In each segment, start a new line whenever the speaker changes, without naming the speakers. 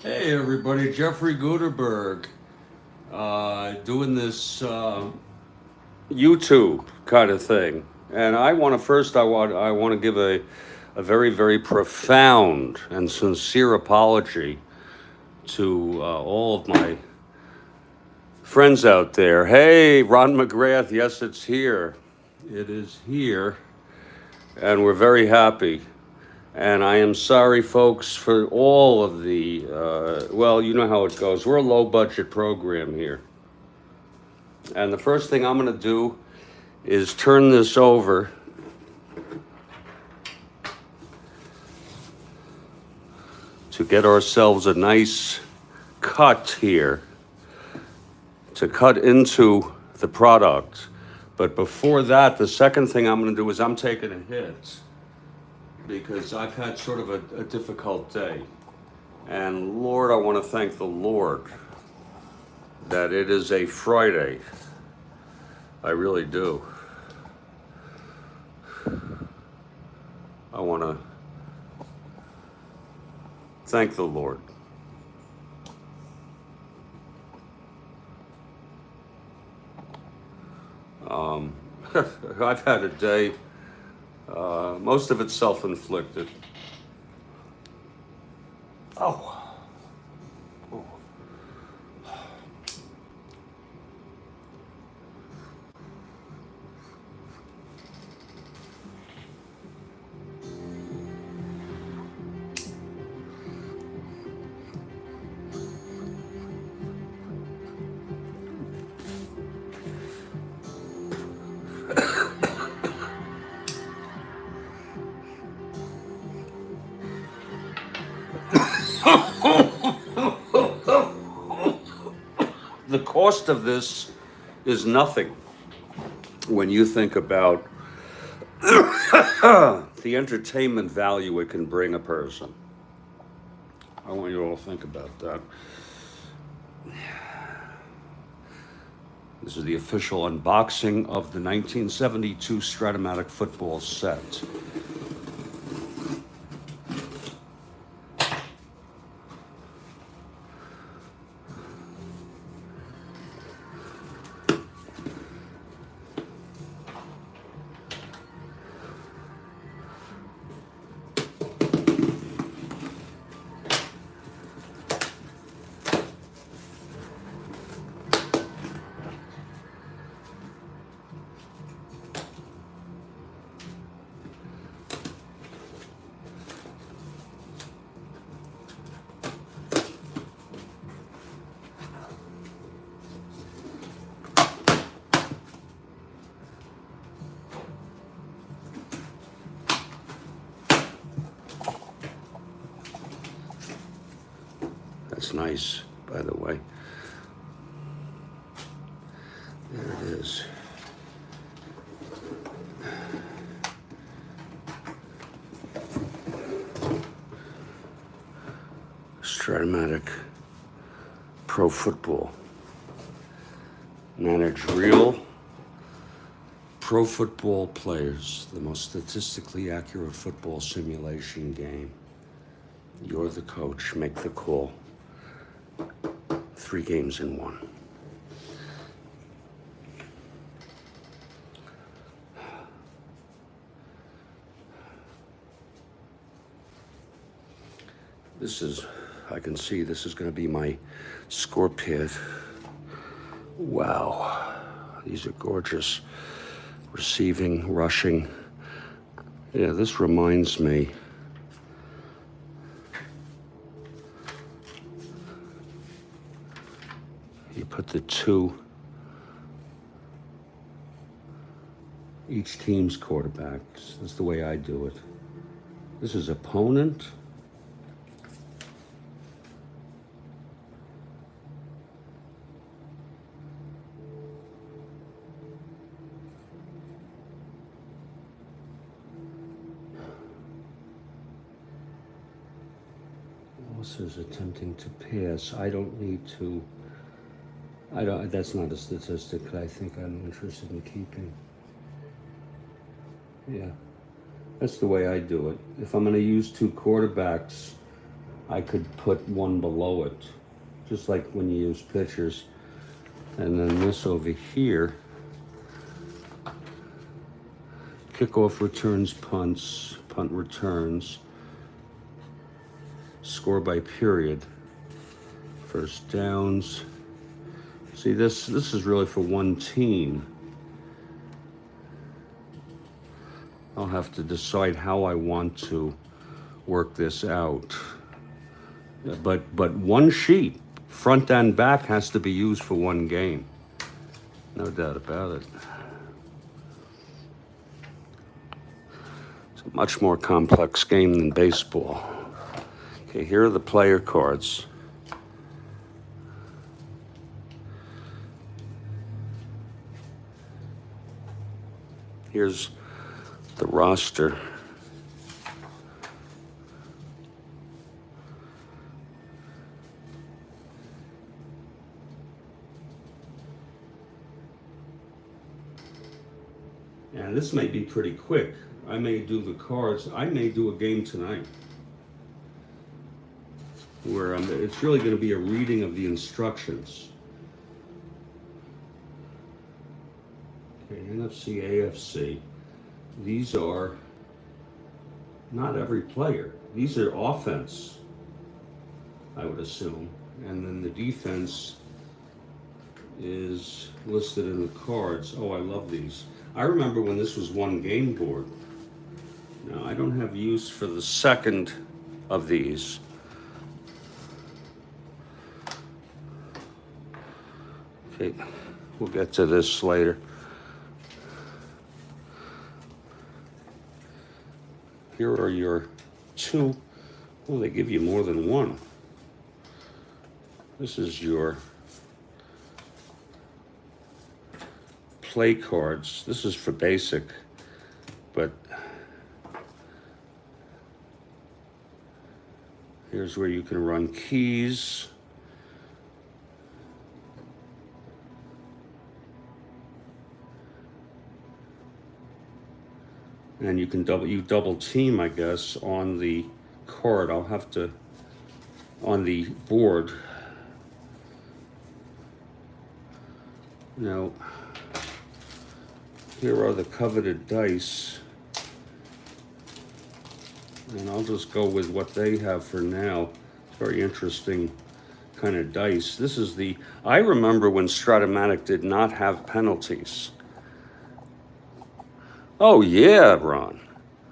Hey everybody, Jeffrey Guterberg, doing this YouTube kind of thing, and I want to give a very, very profound and sincere apology to all of my friends out there. Hey, Ron McGrath, yes, it's here. It is here, and we're very happy. And I am sorry, folks, for all of the, well, you know how it goes. We're a low-budget program here. And the first thing I'm going to do is turn this over to get ourselves a nice cut here, to cut into the product. But before that, the second thing I'm going to do is I'm taking a hit, because I've had sort of a difficult day. And Lord, I want to thank the Lord that it is a Friday. I really do. I want to thank the Lord. I've had a day, most of it self-inflicted. Oh. The cost of this is nothing when you think about the entertainment value it can bring a person. I want you all to think about that. This is the official unboxing of the 1972 Strat-O-Matic football set. That's nice, by the way. There it is. Strat-O-Matic Pro Football. Manage real pro football players, the most statistically accurate football simulation game. You're the coach, make the call. 3 games in 1. This is, I can see this is going to be my score pad. Wow, these are gorgeous. Receiving, rushing. Yeah, this reminds me. You put the 2, each team's quarterbacks. That's the way I do it. This is opponent. Is attempting to pass. I don't need to. That's not a statistic that I think I'm interested in keeping. Yeah, that's the way I do it. If I'm going to use 2 quarterbacks, I could put 1 below it, just like when you use pitchers. And then this over here, kickoff returns, punts, punt returns. Score by period, first downs. See, this is really for 1 team. I'll have to decide how I want to work this out. But 1 sheet, front and back, has to be used for 1 game. No doubt about it. It's a much more complex game than baseball. Okay, here are the player cards. Here's the roster. And this may be pretty quick. I may do the cards. I may do a game tonight, where it's really going to be a reading of the instructions. Okay, NFC, AFC. These are not every player. These are offense, I would assume. And then the defense is listed in the cards. Oh, I love these. I remember when this was 1 game board. Now, I don't have use for the second of these. Okay, we'll get to this later. Here are your 2. Well, they give you more than 1. This is your play cards. This is for basic, but here's where you can run keys. And you can double team, I guess, on the card. I'll have to, on the board. Now, here are the coveted dice. And I'll just go with what they have for now. It's very interesting kind of dice. This is the, I remember when Strat-O-Matic did not have penalties. Oh yeah, Ron.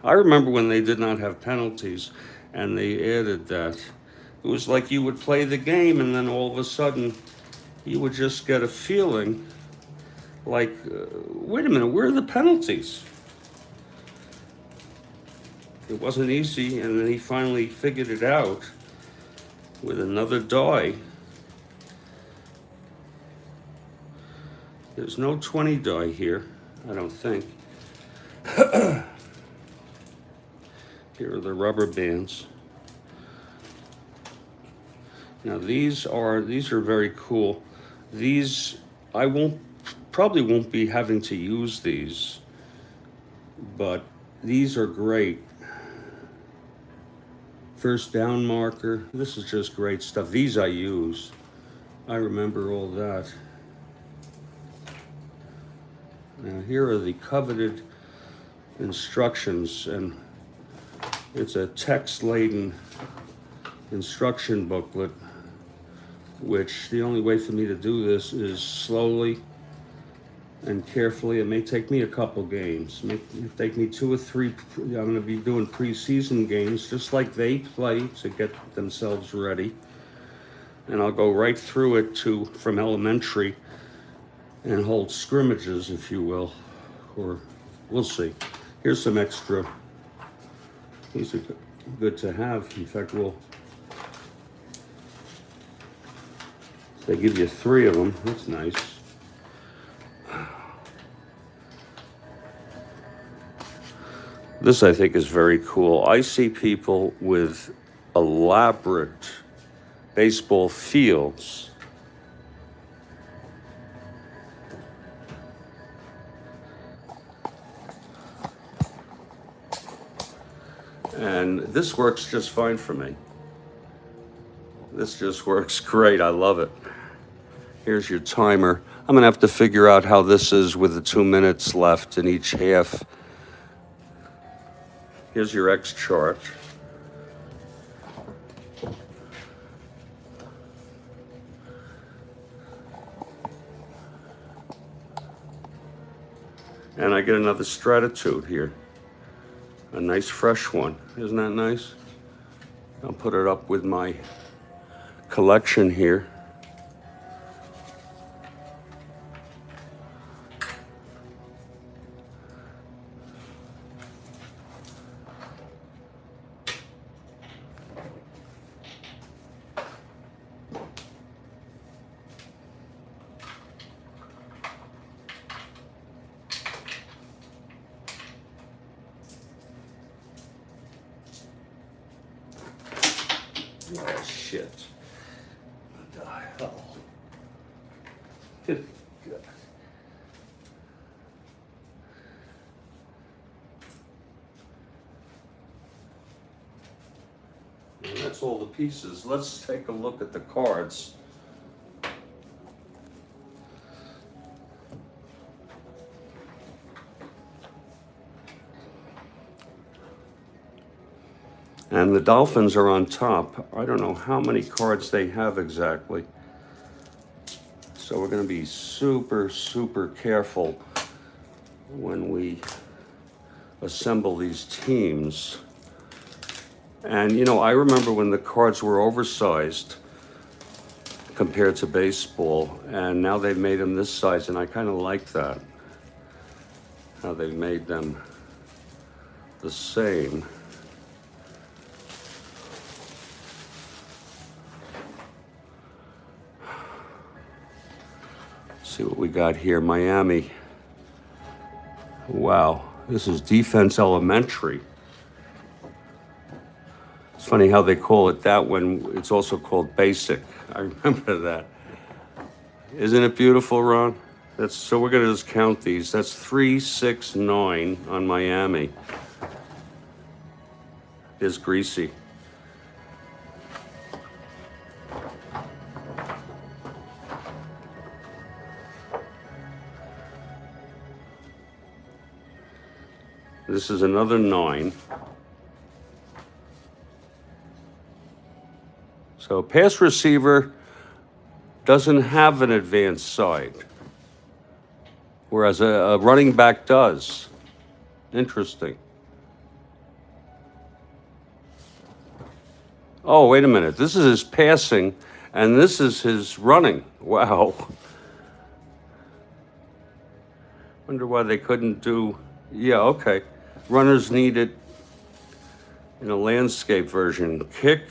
I remember when they did not have penalties and they added that. It was like you would play the game and then all of a sudden you would just get a feeling like, wait a minute, where are the penalties? It wasn't easy, and then he finally figured it out with another die. There's no 20 die here, I don't think. Here are the rubber bands. Now these are very cool. These I probably won't be having to use these, but these are great. First down marker. This is just great stuff. These I use. I remember all that. Now here are the coveted instructions, and it's a text-laden instruction booklet, which the only way for me to do this is slowly and carefully. It may take me a couple games. It may take me 2 or 3. I'm going to be doing preseason games just like they play to get themselves ready. And I'll go right through it from elementary and hold scrimmages, if you will, or we'll see. Here's some extra. These are good to have. In fact, they give you 3 of them. That's nice. This I think is very cool. I see people with elaborate baseball fields. And this works just fine for me. This just works great. I love it. Here's your timer. I'm gonna have to figure out how this is with the 2 minutes left in each half. Here's your X chart. And I get another Strat-O here. A nice fresh one. Isn't that nice? I'll put it up with my collection here. Oh, shit. What the hell? Good God. And that's all the pieces. Let's take a look at the cards. And the Dolphins are on top. I don't know how many cards they have exactly. So we're going to be super, super careful when we assemble these teams. And, you know, I remember when the cards were oversized compared to baseball, and now they've made them this size, and I kind of like that, how they made them the same. See what we got here. Miami. Wow, this is defense elementary. It's funny how they call it that when it's also called basic. I remember that. Isn't it beautiful, Ron? So we're gonna just count these. That's 3, 6, 9 on Miami. It's greasy. This is another 9. So pass receiver doesn't have an advanced side, whereas a running back does. Interesting. Oh, wait a minute. This is his passing, and this is his running. Wow. Wonder why they couldn't do... Yeah, okay. Runners need it in a landscape version. Kick,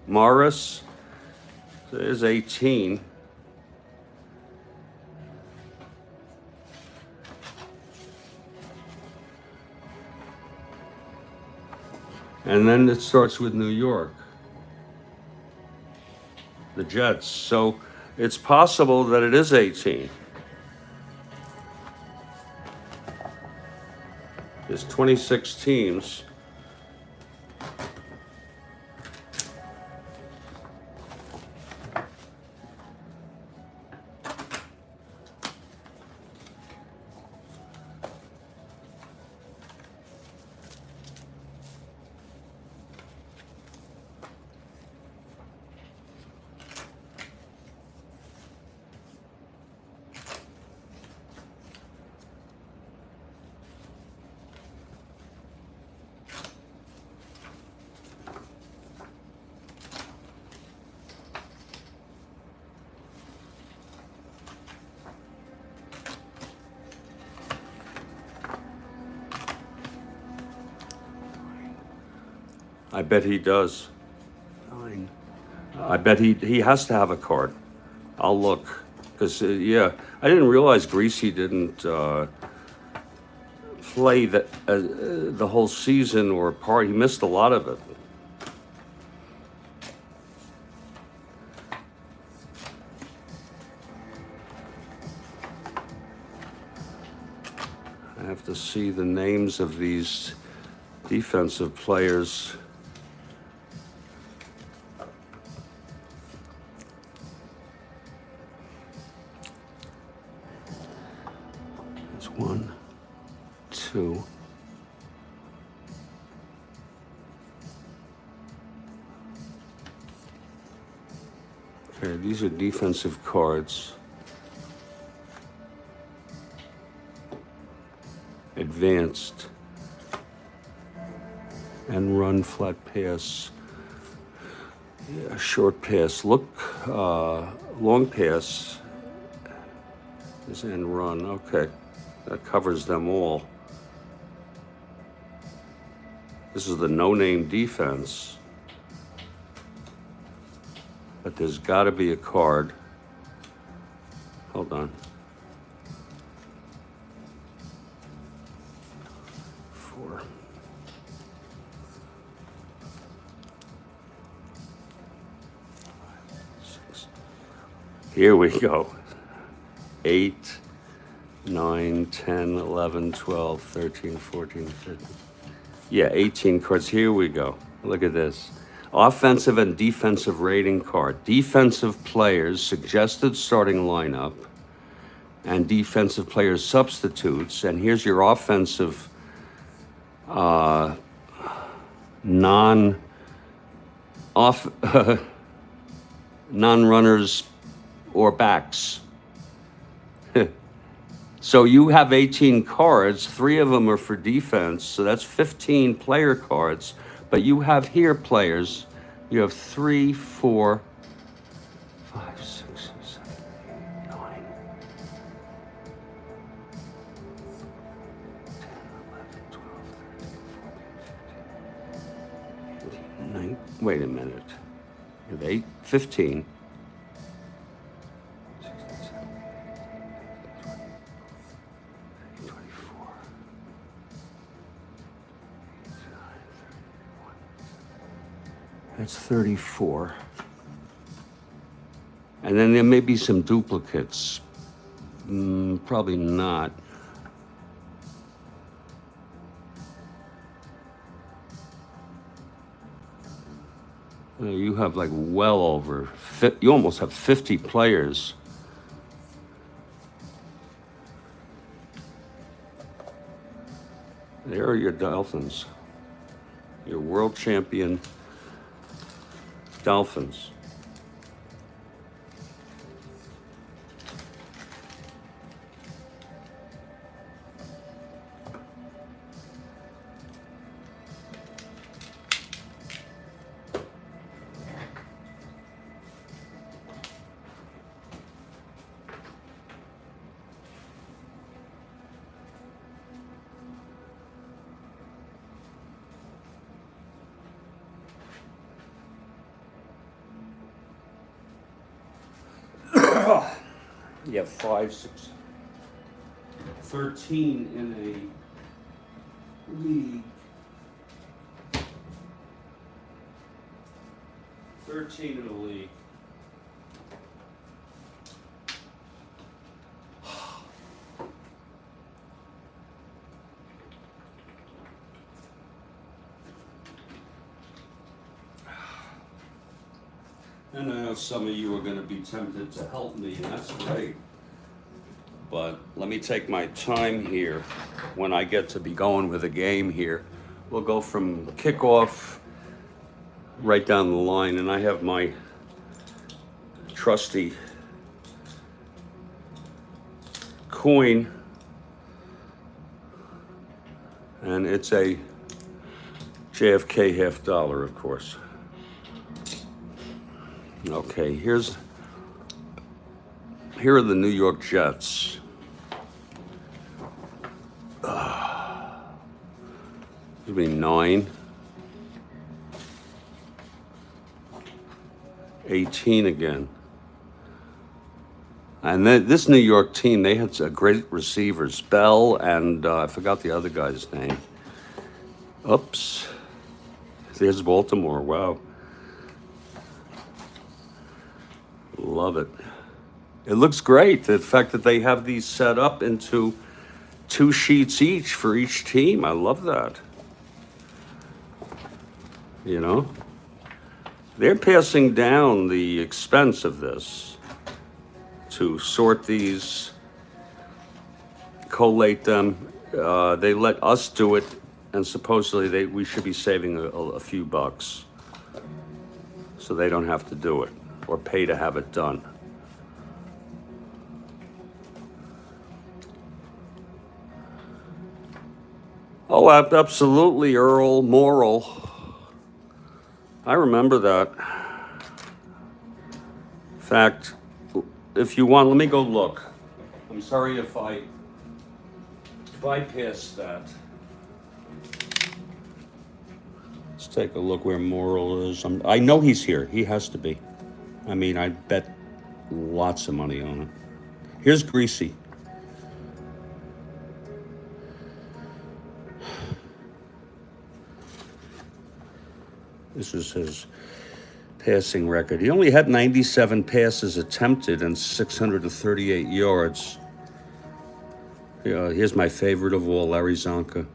Morris, there's 18. And then it starts with New York. the Jets. So it's possible that it is 18. There's 26 teams. I bet he does. 9. I bet he has to have a card. I'll look. Because, yeah, I didn't realize Greasy didn't play the whole season or part. He missed a lot of it. I have to see the names of these defensive players. It's 1, 2. Okay, these are defensive cards. Advanced. And run, flat pass. Yeah, short pass. Look, long pass is end run. Okay, that covers them all. This is the no-name defense. But there's got to be a card. Hold on. 4. Here we go. 8, 9, 10, 11, 12, 13, 14, 15. Yeah, 18 cards. Here we go. Look at this. Offensive and defensive rating card. Defensive players, suggested starting lineup, and defensive players substitutes. And here's your offensive non-runners or backs. So you have 18 cards, 3 of them are for defense, so that's 15 player cards. But you have here players, you have 3, 4, 5, 6, 7, 8, 9, 10, 11, 12, 13, 14, 15, 18, 19. Wait a minute. You have 8, 15. 16, 17, 18, 24. That's 34. And then there may be some duplicates. Probably not. You have like well over, you almost have 50 players. There are your Dolphins. Your world champion Dolphins. You have 5, 6, 13 in a league. 13 in a league. And I know some of you are going to be tempted to help me, and that's great. But let me take my time here when I get to be going with a game here. We'll go from kickoff right down the line, and I have my trusty coin, and it's a JFK half dollar, of course. Okay, here are the New York Jets. It'll be 9, 18 again. And then this New York team, they had great receivers, Bell and I forgot the other guy's name. Oops. There's Baltimore. Wow. Love it. It looks great. The fact that they have these set up into 2 sheets each for each team. I love that. You know? They're passing down the expense of this to sort these, collate them. They let us do it, and supposedly we should be saving a few bucks. So they don't have to do it or pay to have it done. Oh, absolutely, Earl Morrill. I remember that. In fact, if you want, let me go look. I'm sorry if I bypassed that. Let's take a look where Morrill is. I know he's here. He has to be. I mean, I bet lots of money on it. Here's Greasy. This is his passing record. He only had 97 passes attempted and 638 yards. Here's my favorite of all, Larry Zonka.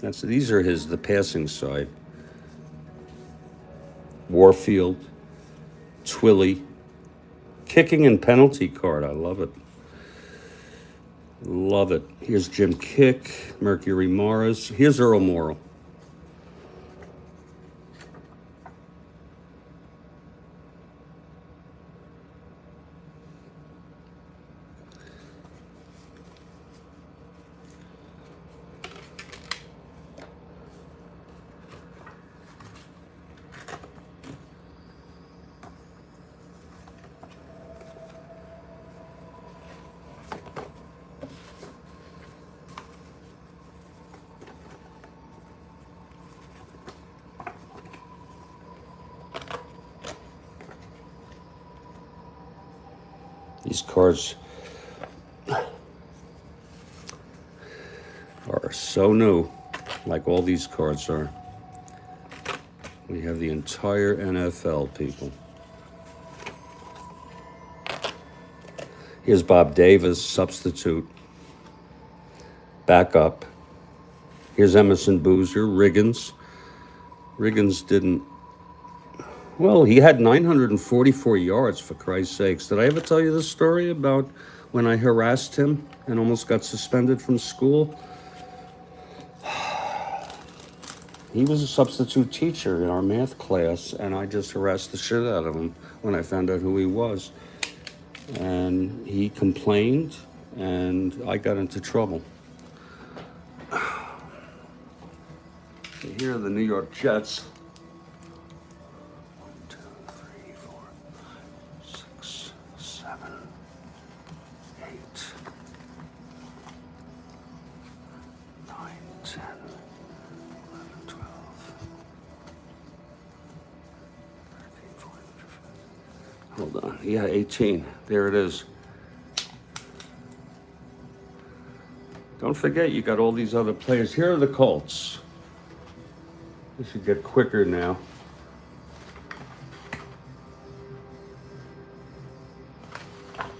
These are the passing side. Warfield, Twilly, kicking and penalty card. I love it. Love it. Here's Jim Kick, Mercury Morris. Here's Earl Morrill. These cards are so new, like all these cards are. We have the entire NFL, people. Here's Bob Davis, substitute, backup. Here's Emerson Boozer, Riggins. Riggins didn't. Well, he had 944 yards, for Christ's sakes. Did I ever tell you this story about when I harassed him and almost got suspended from school? He was a substitute teacher in our math class, and I just harassed the shit out of him when I found out who he was. And he complained, and I got into trouble. Here are the New York Jets. 18. There it is. Don't forget, you got all these other players. Here are the Colts. This should get quicker now.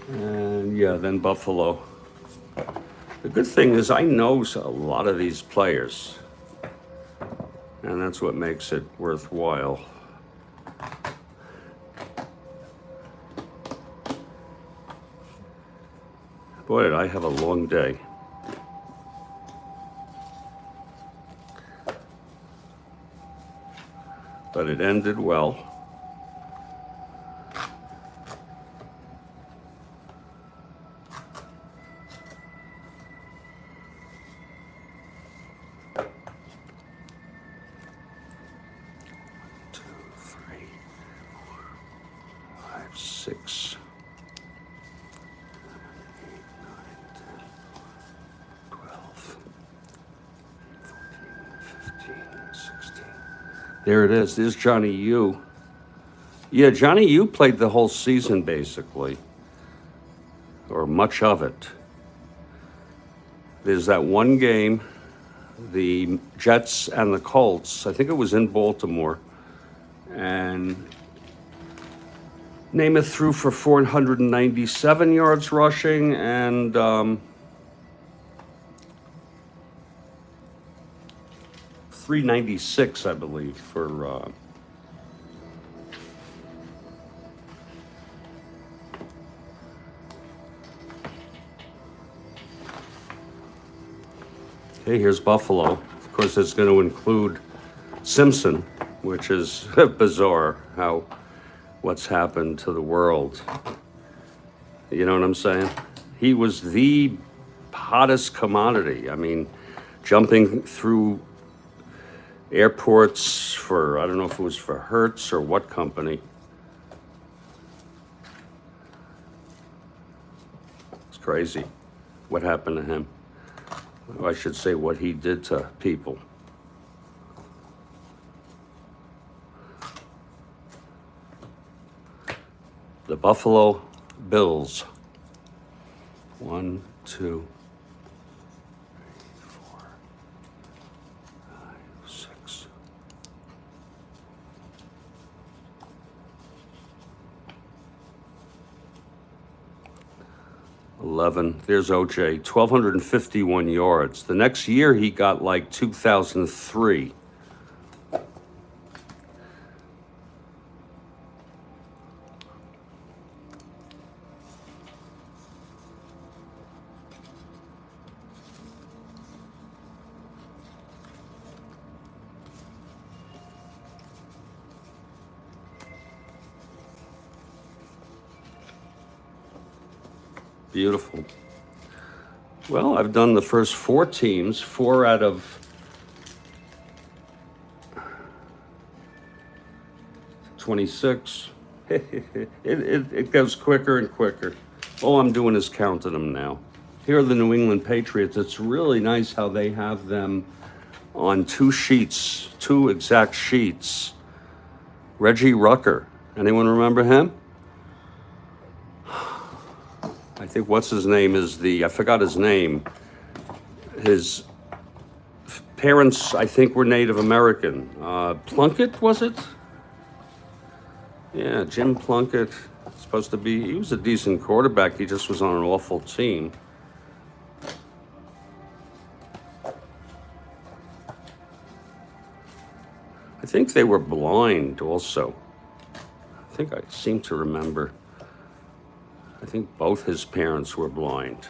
And yeah, then Buffalo. The good thing is I know a lot of these players, and that's what makes it worthwhile. Boy, did I have a long day. But it ended well. Two, three, 4, 5, 6, 7, 8, 9, 10, 12, 14, 15, 16. There it is. There's Johnny U. Yeah, Johnny U played the whole season basically, or much of it. There's that one game, the Jets and the Colts. I think it was in Baltimore, and Namath threw for 497 yards rushing and 396, I believe, for okay, here's Buffalo. Of course, it's going to include Simpson, which is bizarre how what's happened to the world. You know what I'm saying? He was the hottest commodity. I mean, jumping through airports for, I don't know if it was for Hertz or what company. It's crazy what happened to him. I should say what he did to people. The Buffalo Bills. 1, 2, 3, 4, 5, 6. There's OJ, 1,251 yards. The next year he got like 2,003. Beautiful. Well, I've done the first 4 teams, 4 out of 26. It goes quicker and quicker. All I'm doing is counting them now. Here are the New England Patriots. It's really nice how they have them on 2 sheets, 2 exact sheets. Reggie Rucker. Anyone remember him? I think what's his name is I forgot his name. His parents, I think, were Native American. Plunkett, was it? Yeah, Jim Plunkett. Supposed to be, he was a decent quarterback. He just was on an awful team. I think they were blind also. I think I seem to remember. I think both his parents were blind.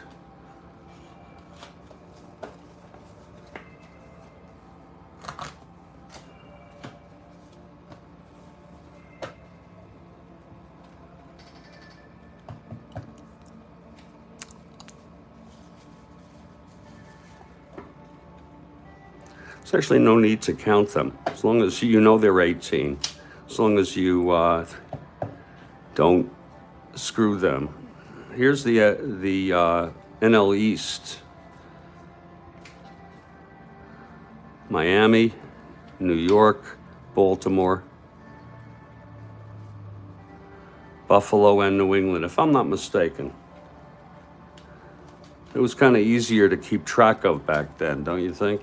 There's actually no need to count them, as long as you know they're 18, as long as you don't screw them. Here's the NL East. Miami, New York, Baltimore, Buffalo, and New England, if I'm not mistaken. It was kind of easier to keep track of back then, don't you think?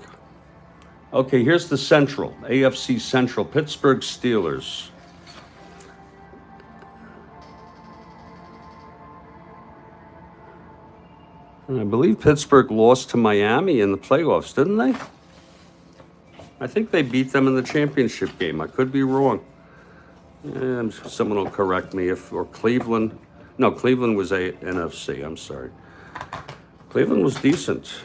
Okay, here's the Central, AFC Central, Pittsburgh Steelers. And I believe Pittsburgh lost to Miami in the playoffs, didn't they? I think they beat them in the championship game. I could be wrong. And someone will correct me or Cleveland. No, Cleveland was NFC, I'm sorry. Cleveland was decent.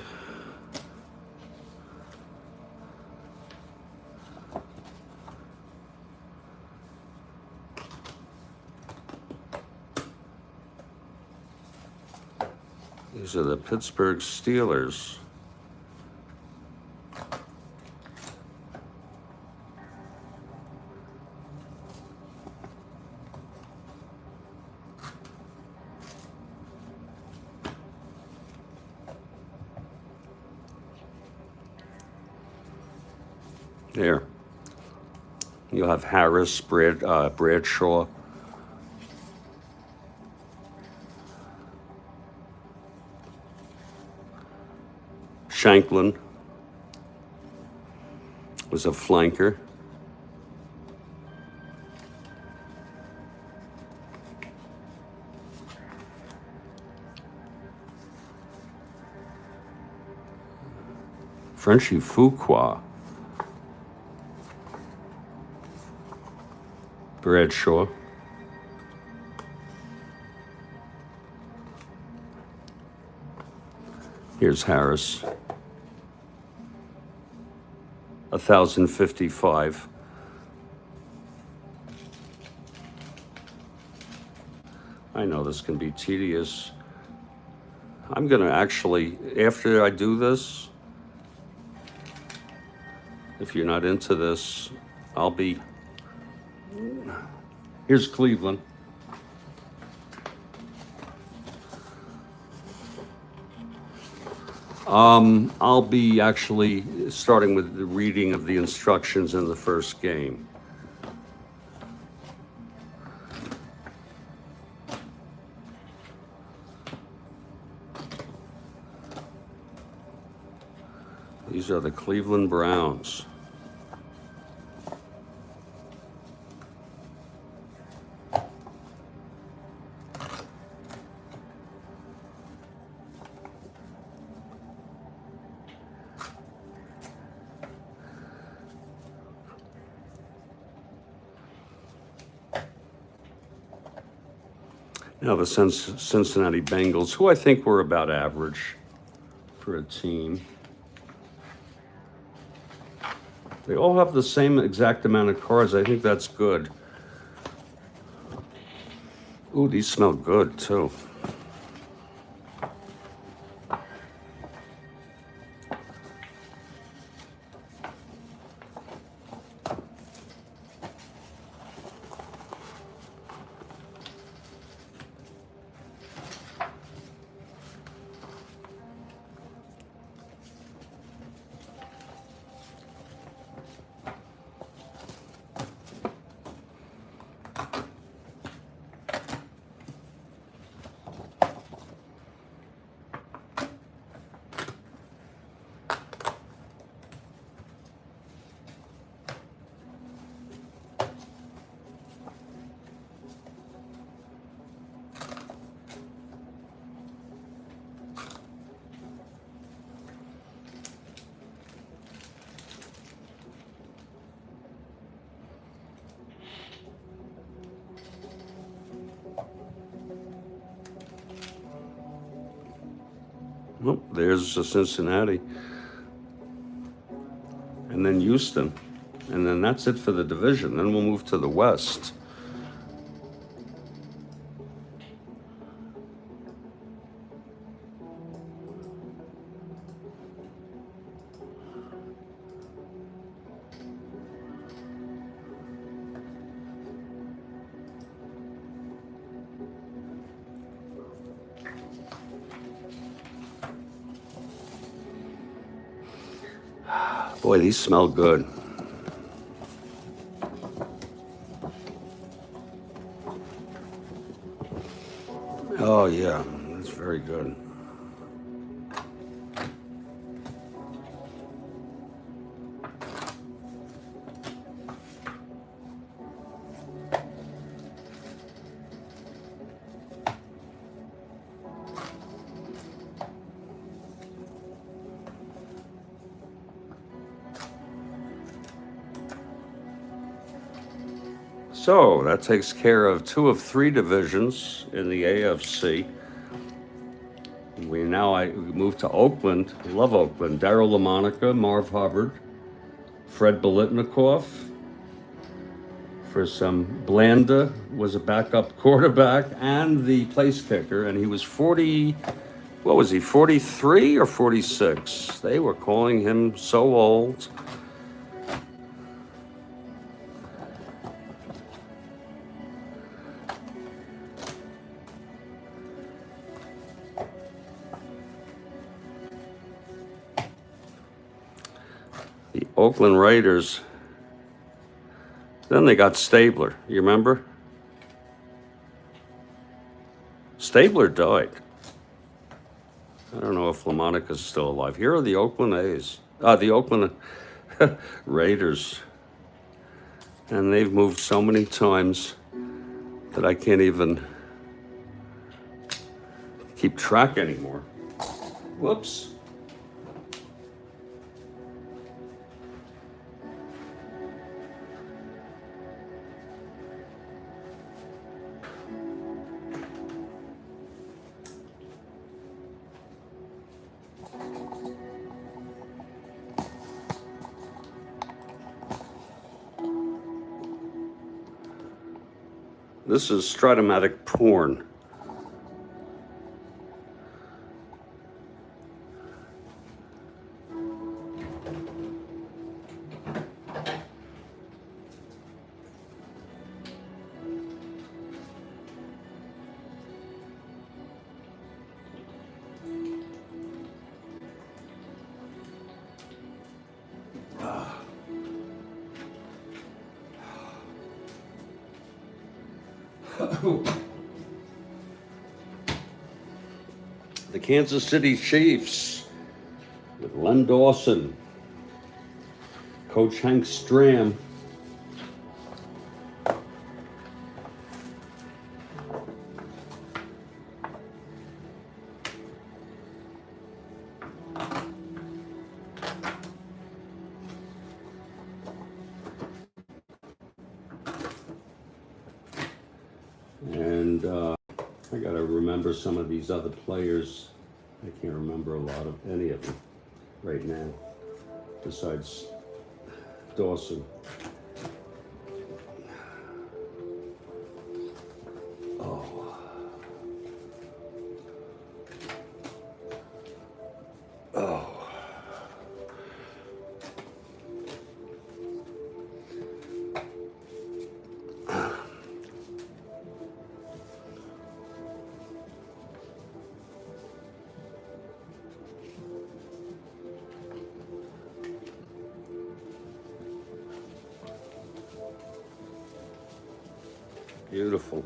These are the Pittsburgh Steelers. There. You'll have Harris, Bradshaw. Shanklin was a flanker. Frenchie Fuqua. Bradshaw. Here's Harris. 1,055. I know this can be tedious. I'm going to actually, after I do this, if you're not into this, I'll be... Here's Cleveland. I'll be actually starting with the reading of the instructions in the first game. These are the Cleveland Browns. Now the Cincinnati Bengals, who I think were about average for a team. They all have the same exact amount of cards. I think that's good. Ooh, these smell good too. Well, there's Cincinnati. And then Houston. And then that's it for the division. Then we'll move to the West. Boy, these smell good. Oh, yeah, that's very good. So that takes care of 2 of 3 divisions in the AFC. we moved to Oakland. I love Oakland. Darryl LaMonica, Marv Hubbard, Fred Biletnikoff. For some, Blanda was a backup quarterback and the place kicker, and he was 40, what was he, 43 or 46? They were calling him so old. The Oakland Raiders. Then they got Stabler. You remember? Stabler died. I don't know if LaMonica's still alive. Here are the Oakland A's. The Oakland Raiders. And they've moved so many times that I can't even keep track anymore. Whoops. This is Strat-O-Matic porn. The Kansas City Chiefs with Len Dawson, Coach Hank Stram. And I got to remember some of these other players. I can't remember any of them right now, besides Dawson. Oh. Oh. Beautiful.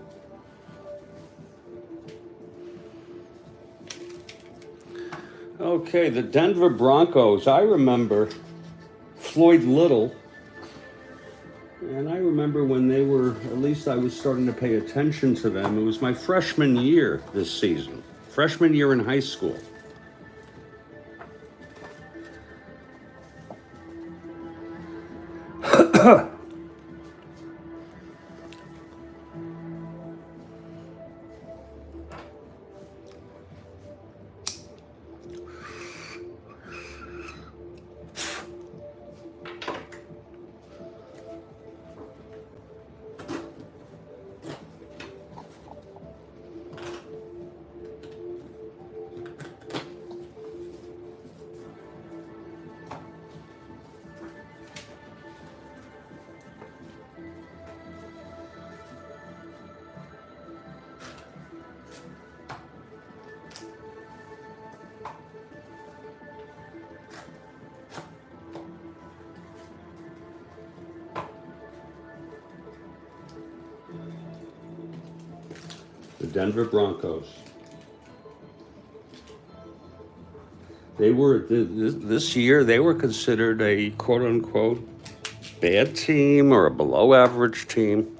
Okay, the Denver Broncos. I remember Floyd Little. And I remember when they were, at least I was starting to pay attention to them. It was my freshman year this season. Freshman year in high school. The Denver Broncos. They were, this year, they were considered a quote-unquote bad team or a below-average team.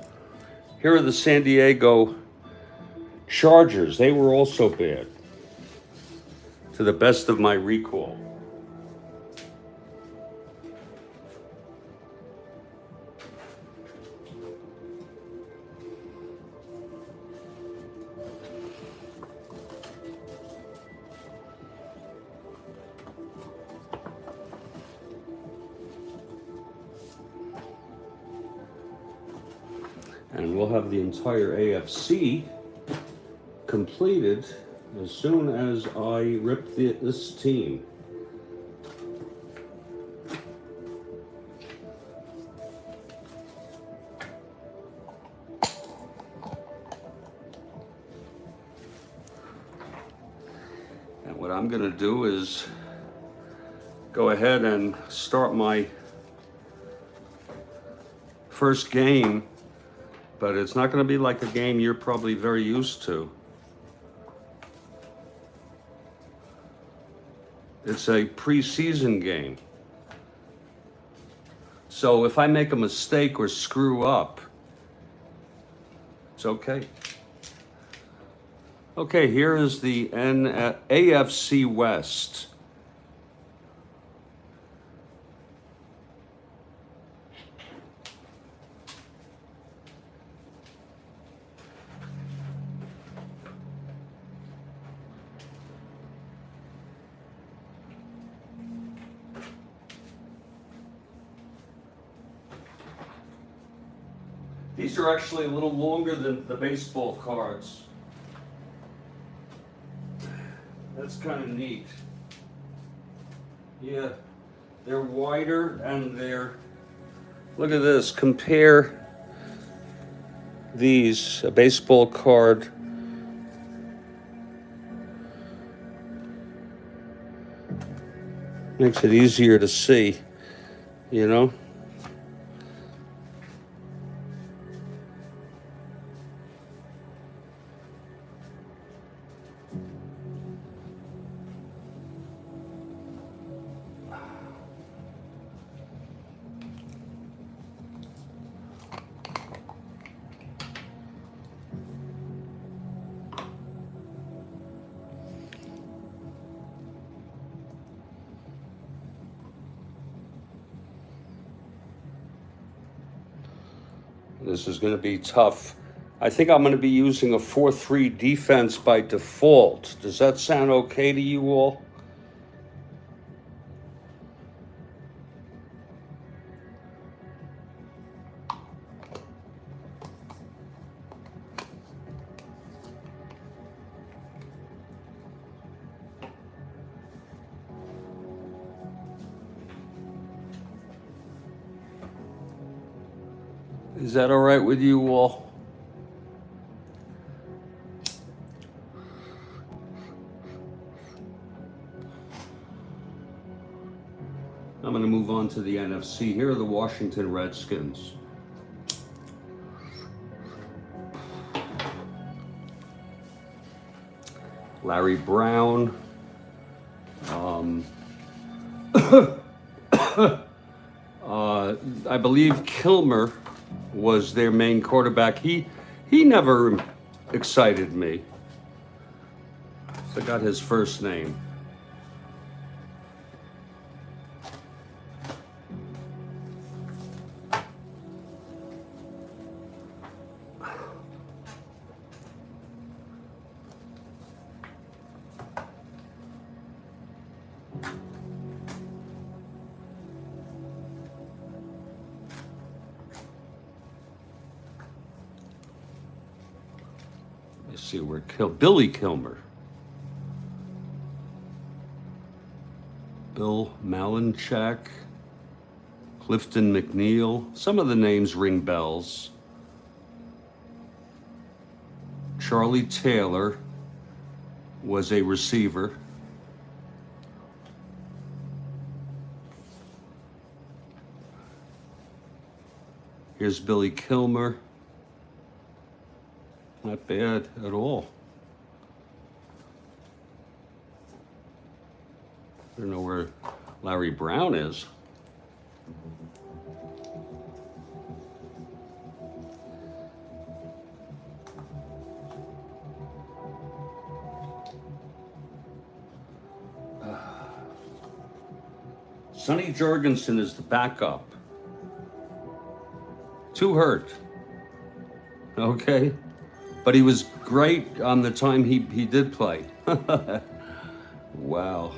Here are the San Diego Chargers. They were also bad, to the best of my recall. And we'll have the entire AFC completed as soon as I rip this team. And what I'm going to do is go ahead and start my first game, but it's not going to be like a game you're probably very used to. It's a preseason game. So if I make a mistake or screw up, it's okay. Okay, here is the AFC West. These are actually a little longer than the baseball cards. That's kind of neat. Yeah, they're wider and they're, look at this, compare these, a baseball card. Makes it easier to see, you know? This is going to be tough. I think I'm going to be using a 4-3 defense by default. Does that sound okay to you all? Is that all right with you all? I'm going to move on to the NFC. Here are the Washington Redskins. Larry Brown. I believe Kilmer was their main quarterback. He never excited me. Forgot his first name. Let's see where Billy Kilmer. Bill Malinchak, Clifton McNeil. Some of the names ring bells. Charlie Taylor was a receiver. Here's Billy Kilmer. Not bad at all. I don't know where Larry Brown is. Sonny Jorgensen is the backup. Too hurt. Okay. But he was great on the time he did play. Wow.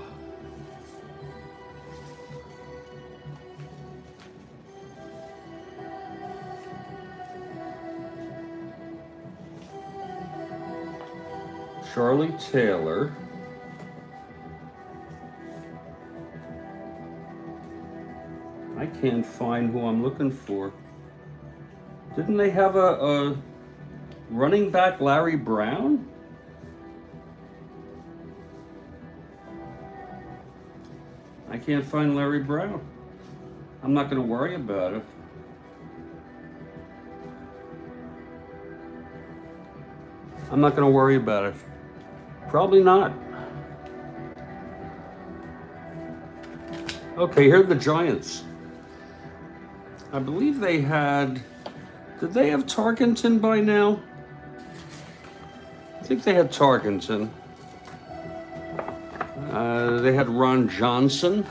Charlie Taylor. I can't find who I'm looking for. Didn't they have a running back, Larry Brown? I can't find Larry Brown. I'm not going to worry about it. I'm not going to worry about it. Probably not. Okay, here are the Giants. I believe they had, did they have Tarkenton by now? I think they had Tarkenton. They had Ron Johnson.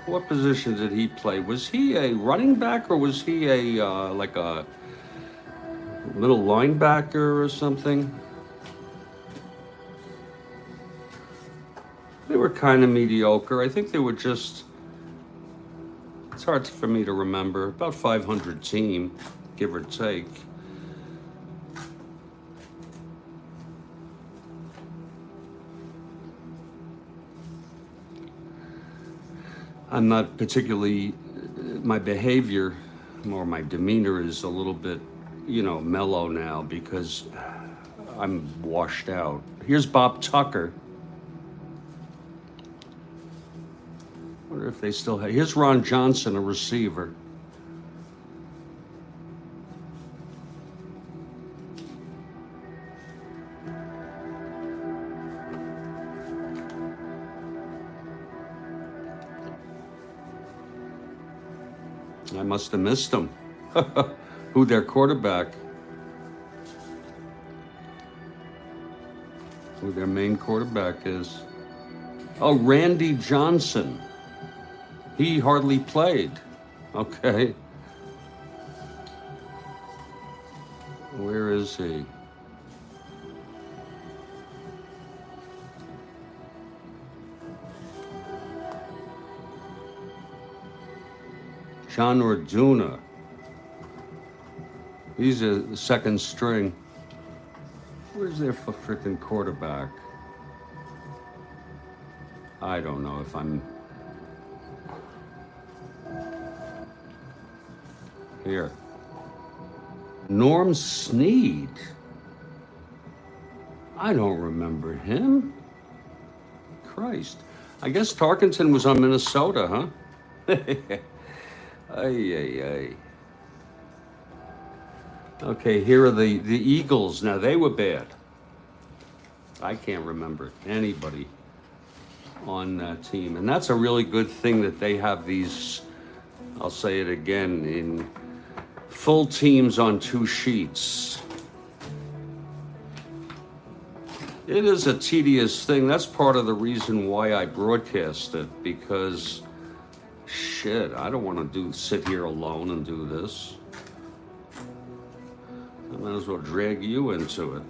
What position did he play? Was he a running back or was he a like a middle linebacker or something? They were kind of mediocre. I think they were just, it's hard for me to remember, about 500 team, give or take. I'm not particularly, my behavior or my demeanor is a little bit, you know, mellow now because I'm washed out. Here's Bob Tucker. Wonder if they still have, here's Ron Johnson, a receiver. I must have missed them. Who their quarterback? Who their main quarterback is? Oh, Randy Johnson. He hardly played. Okay. Where is he? John Orduna. He's a second string. Where's their freaking quarterback? I don't know if I'm... Here. Norm Snead. I don't remember him. Christ. I guess Tarkenton was on Minnesota, huh? Ay, ay, ay. Okay, here are the Eagles. Now, they were bad. I can't remember anybody on that team. And that's a really good thing that they have these, I'll say it again, in full teams on 2 sheets. It is a tedious thing. That's part of the reason why I broadcast it, because shit, I don't want to sit here alone and do this. I might as well drag you into it.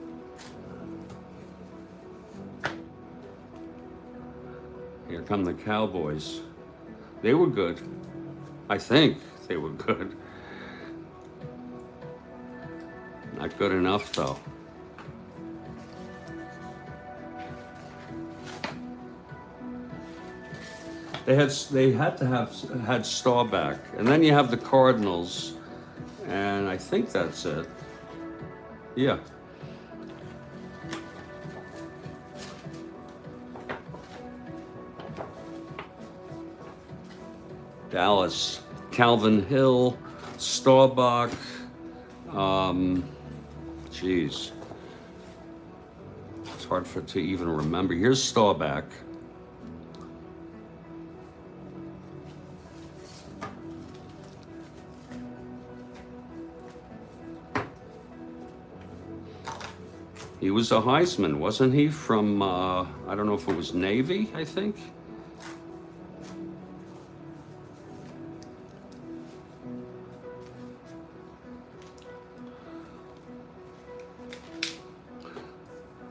Here come the Cowboys. They were good. I think they were good. Not good enough, though. They had to have had Staubach, and then you have the Cardinals, and I think that's it. Yeah. Dallas, Calvin Hill, Staubach. Geez, it's hard to even remember. Here's Staubach. He was a Heisman, wasn't he? From, I don't know if it was Navy, I think.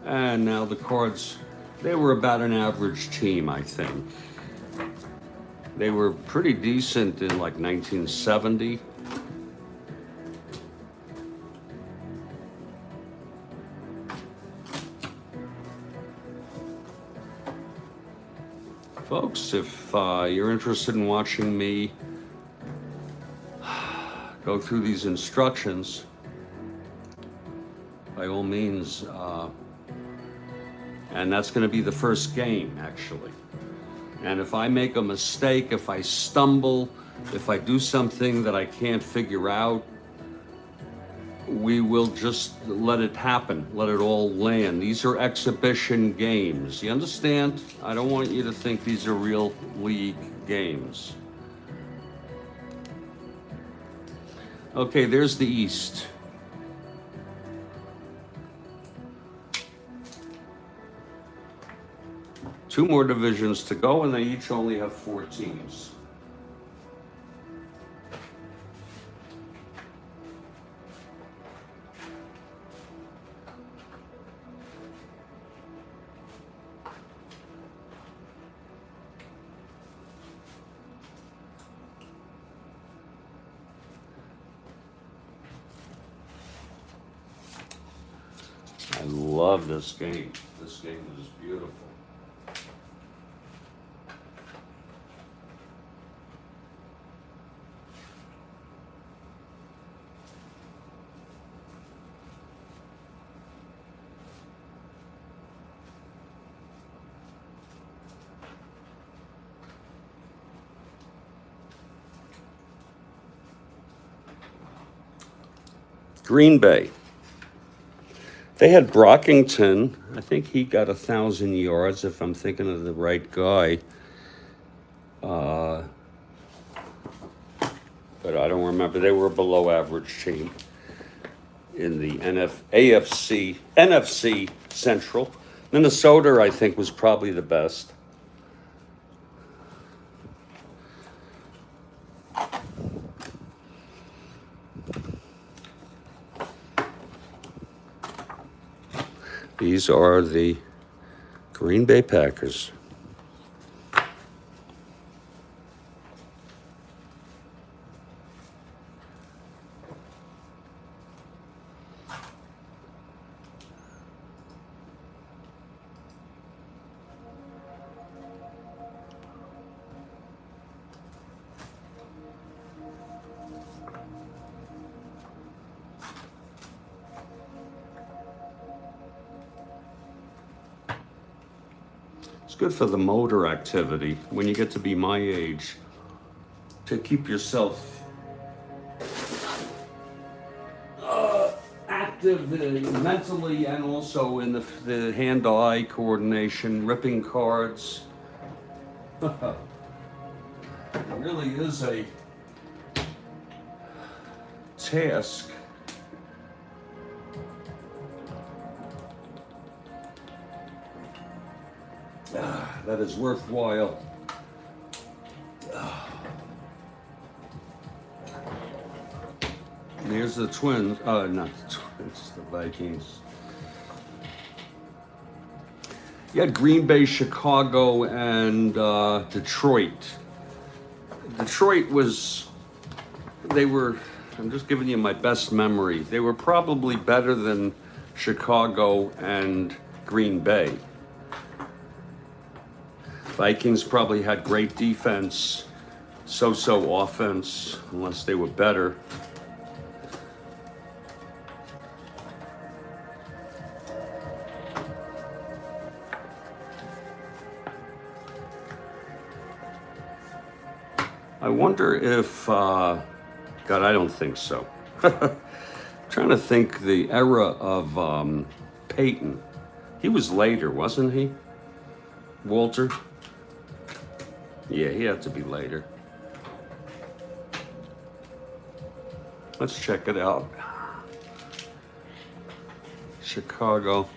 And now the Cards, they were about an average team, I think. They were pretty decent in like 1970. Folks, if you're interested in watching me go through these instructions, by all means, and that's going to be the first game, actually. And if I make a mistake, if I stumble, if I do something that I can't figure out, we will just let it happen, let it all land. These are exhibition games. You understand? I don't want you to think these are real league games. Okay, there's the East. Two more divisions to go, and they each only have 4 teams. I love this game. This game is beautiful. Green Bay. They had Brockington. I think he got 1,000 yards, if I'm thinking of the right guy. But I don't remember. They were a below average team in the NFC Central. Minnesota, I think, was probably the best. These are the Green Bay Packers. It's good for the motor activity when you get to be my age, to keep yourself active mentally and also in the hand-eye coordination, ripping cards. It really is a task. That is worthwhile. Here's the Twins. Not the Twins, the Vikings. You had Green Bay, Chicago, and Detroit. Detroit was, I'm just giving you my best memory. They were probably better than Chicago and Green Bay. Vikings probably had great defense, so-so offense, unless they were better. I wonder if, God, I don't think so. Trying to think the era of Peyton. He was later, wasn't he? Walter? Yeah, he had to be later. Let's check it out. Chicago.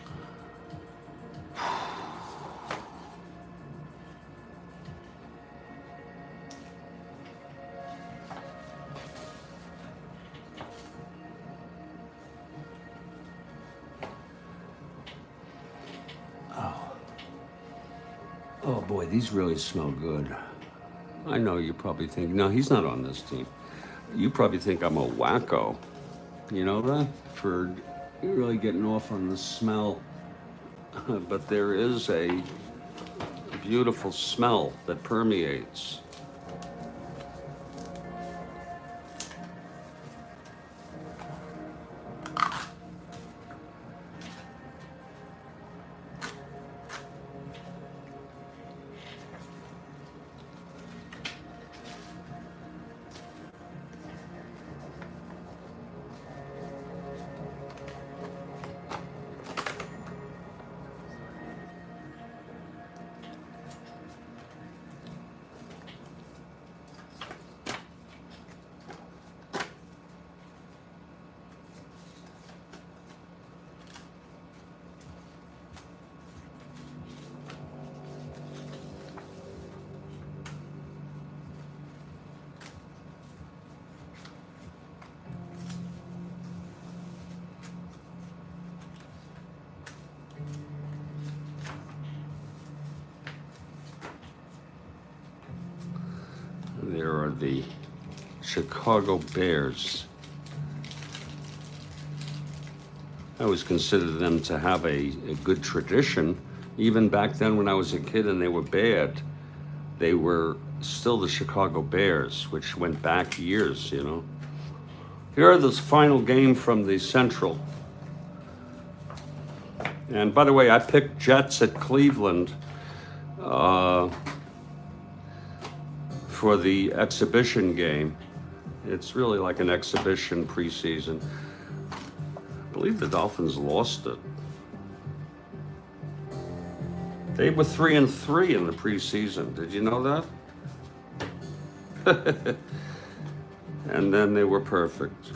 Oh boy, these really smell good. I know you probably think, no, he's not on this team. You probably think I'm a wacko. You know that? For really getting off on the smell. But there is a beautiful smell that permeates. There are the Chicago Bears. I always considered them to have a good tradition. Even back then when I was a kid and they were bad, they were still the Chicago Bears, which went back years, you know. Here are this final game from the Central. And by the way, I picked Jets at Cleveland for the exhibition game. It's really like an exhibition preseason. I believe the Dolphins lost it. They were 3-3 in the preseason. Did you know that? And then they were perfect.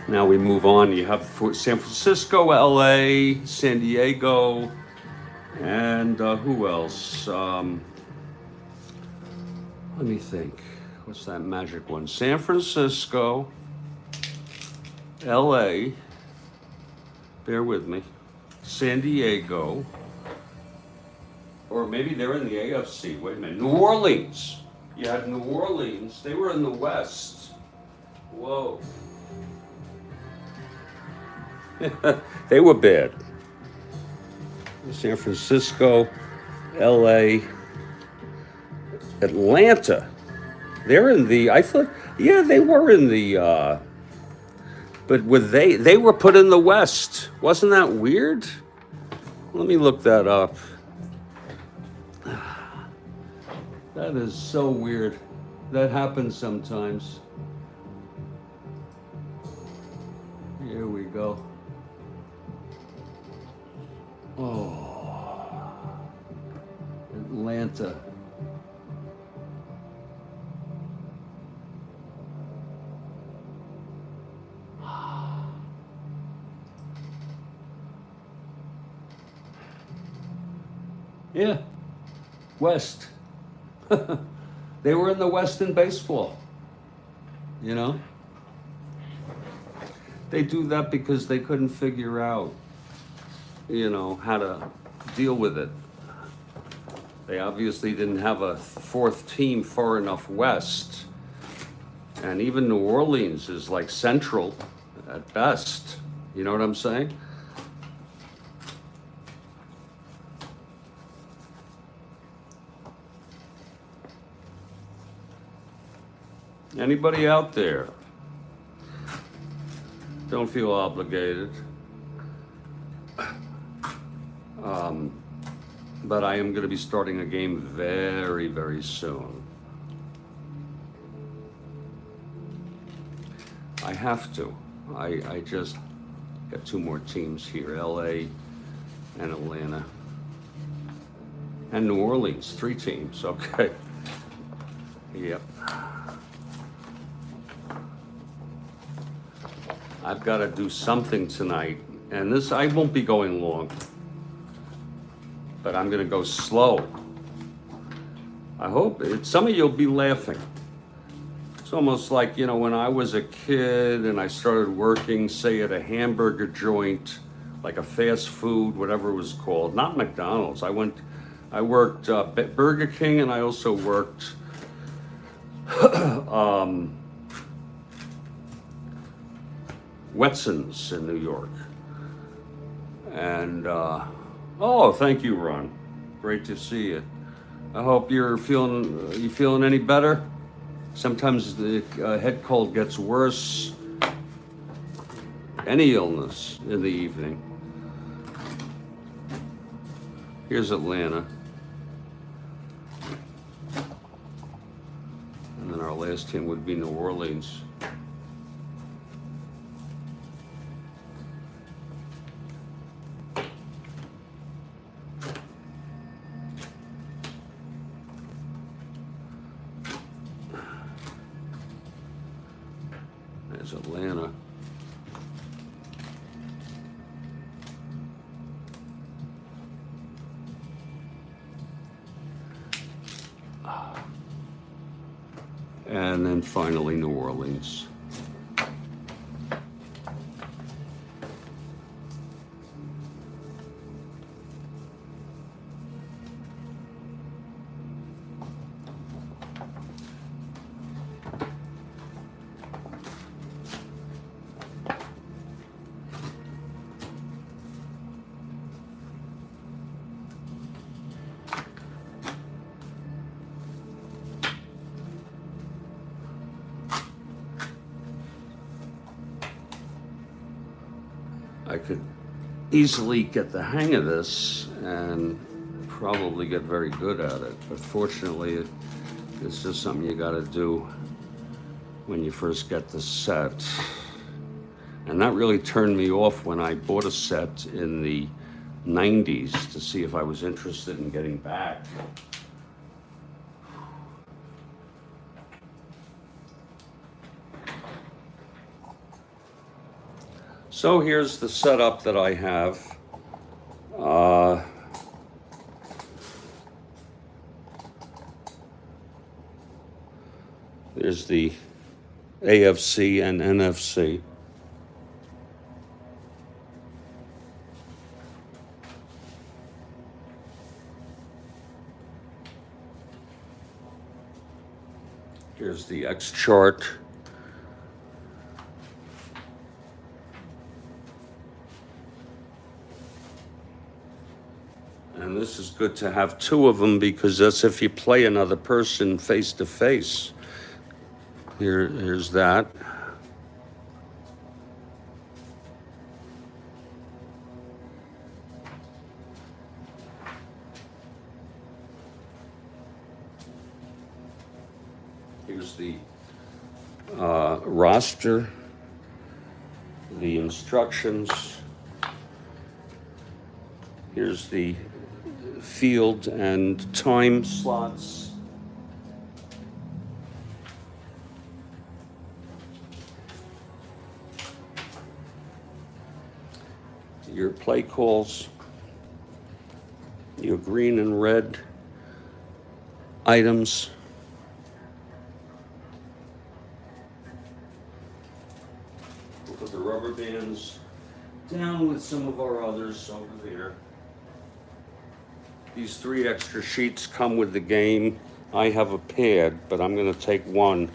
Now we move on. You have San Francisco, LA, San Diego, and who else? Let me think. What's that magic one? San Francisco, LA, bear with me, San Diego, or maybe they're in the AFC. Wait a minute. New Orleans. You had New Orleans. They were in the West. Whoa. They were bad. San Francisco, LA, Atlanta. They're in the, I thought, yeah, they were in the, but were they were put in the West. Wasn't that weird? Let me look that up. That is so weird. That happens sometimes. Here we go. Oh, Atlanta. Yeah, West. They were in the West in baseball, you know? They do that because they couldn't figure out, you know, how to deal with it. They obviously didn't have a fourth team far enough west. And even New Orleans is like central at best. You know what I'm saying? Anybody out there? Don't feel obligated. But I am going to be starting a game very, very soon. I have to. I just got two more teams here, LA and Atlanta. And New Orleans, 3 teams, okay. Yep. I've got to do something tonight, and this, I won't be going long, but I'm going to go slow. I hope some of you'll be laughing. It's almost like, you know, when I was a kid and I started working, say, at a hamburger joint, like a fast food, whatever it was called, not McDonald's. I worked Burger King, and I also worked Wetson's in New York. And, oh, thank you, Ron. Great to see you. I hope you feeling any better? Sometimes the head cold gets worse. Any illness in the evening. Here's Atlanta. And then our last team would be New Orleans. There's Atlanta. And then finally New Orleans. I could easily get the hang of this and probably get very good at it. But fortunately, it's just something you got to do when you first get the set. And that really turned me off when I bought a set in the 90s to see if I was interested in getting back. So here's the setup that I have. There's the AFC and NFC. Here's the X chart. And this is good to have two of them because that's if you play another person face to face. Here's that. Here's the roster, the instructions. Here's the field and time slots. Your play calls, your green and red items. We'll put the rubber bands down with some of our others over there. These 3 extra sheets come with the game. I have a pad, but I'm going to take one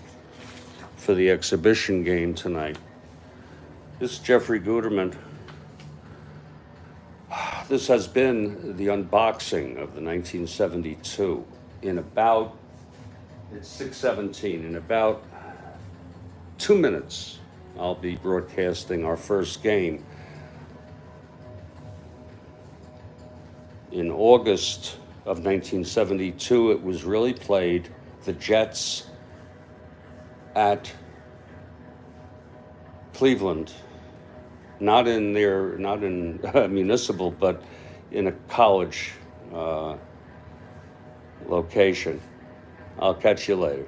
for the exhibition game tonight. This is Jeffrey Guterman. This has been the unboxing of the 1972. It's 6:17. In about 2 minutes, I'll be broadcasting our first game. In August of 1972, it was really played, the Jets at Cleveland. Not in municipal, but in a college location. I'll catch you later.